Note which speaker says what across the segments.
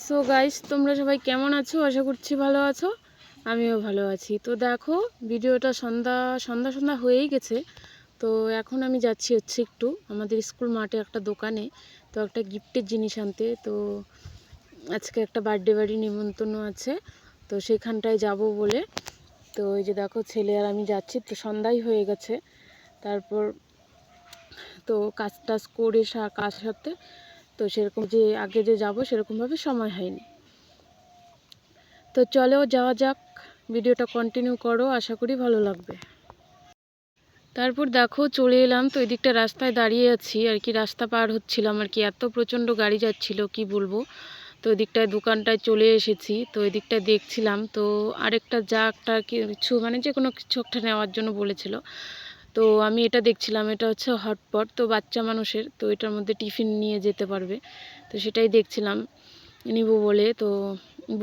Speaker 1: So guys, তোমরা সবাই কেমন আছো? আশা করছি ভালো আছো। আমিও ভালো আছি। তো দেখো, ভিডিওটা সন্ধ্যা সন্ধ্যা সন্ধ্যা হয়েই গেছে। তো এখন আমি যাচ্ছি একটু আমাদের স্কুল মাঠে একটা দোকানে, তো একটা গিফটের জিনিস আনতে। তো আজকে একটা বার্থডে বাড়ি নিমন্ত্রণ আছে, তো সেখানটায় যাব বলে। তো এই যে দেখো, ছেলে আর আমি যাচ্ছি। তো সন্ধ্যাই হয়ে গেছে। তারপর তো কাজ টাজ করে কাজ সারতে তো সেরকম যে আগে যে যাব সেরকমভাবে সময় হয়নি। তো চলো যাওয়া যাক, ভিডিওটা কন্টিনিউ করো, আশা করি ভালো লাগবে। তারপর দেখো চলে এলাম। তো এদিকটা রাস্তায় দাঁড়িয়ে আছি আর কি, রাস্তা পার হচ্ছিলাম আর কি, এত প্রচণ্ড গাড়ি যাচ্ছিল কি বলবো। তো এদিকটায় দোকানটায় চলে এসেছি। তো এদিকটায় দেখছিলাম, তো আরেকটা যা একটা কিছু মানে যে কোনো কিছু একটা নেওয়ার জন্য বলেছিল। তো আমি এটা দেখছিলাম, এটা হচ্ছে হটপট, তো বাচ্চা মানুষের, তো এটার মধ্যে টিফিন নিয়ে যেতে পারবে। তো সেটাই দেখছিলাম নিব বলে। তো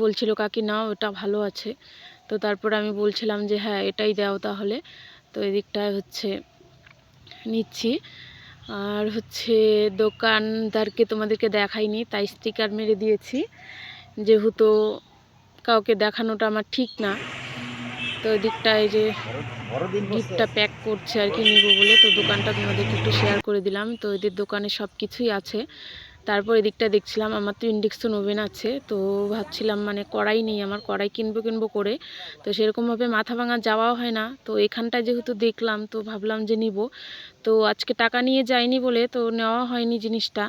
Speaker 1: বলছিল কাকি নাও, ওটা ভালো আছে। তো তারপর আমি বলছিলাম যে হ্যাঁ এটাই দাও তাহলে। তো এদিকটায় হচ্ছে নিচ্ছি। আর হচ্ছে দোকানদারকে তোমাদেরকে দেখাইনি, তাই স্টিকার মেরে দিয়েছি, যেহেতু কাউকে দেখানোটা আমার ঠিক না। তো এদিকটায় যে গিফটটা প্যাক করছে আর কি নিব বলে, তো দোকানটা তোমাদেরকে একটু শেয়ার করে দিলাম। তো এদের দোকানে সব কিছুই আছে। তারপর এদিকটা দেখছিলাম, আমার তো ইন্ডাকশন ওভেন আছে, তো ভাবছিলাম মানে কড়াই নেই আমার, কড়াই কিনবো করে। তো সেরকমভাবে মাথা ভাঙা যাওয়াও হয় না, তো এখানটায় যেহেতু দেখলাম তো ভাবলাম যে নিব। তো আজকে টাকা নিয়ে যাইনি বলে তো নেওয়া হয়নি জিনিসটা,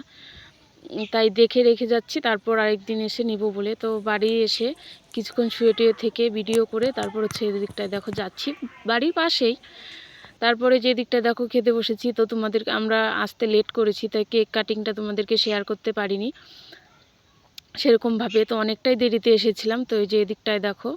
Speaker 1: তাই দেখে রেখে যাচ্ছি, তারপর আরেকদিন এসে নিব বলে। তো বাড়ি এসে কিছুক্ষণ শুয়ে টুয়ে থেকে ভিডিও করে তারপর হচ্ছে এদিকটায় দেখো যাচ্ছি, বাড়ির পাশেই। তারপরে যে দিকটায় দেখো খেতে বসেছি। তো তোমাদেরকে আমরা আসতে লেট করেছি, তাই কেক কাটিংটা তোমাদেরকে শেয়ার করতে পারিনি সেরকমভাবে, তো অনেকটাই দেরিতে এসেছিলাম। তো এই যে এদিকটায় দেখো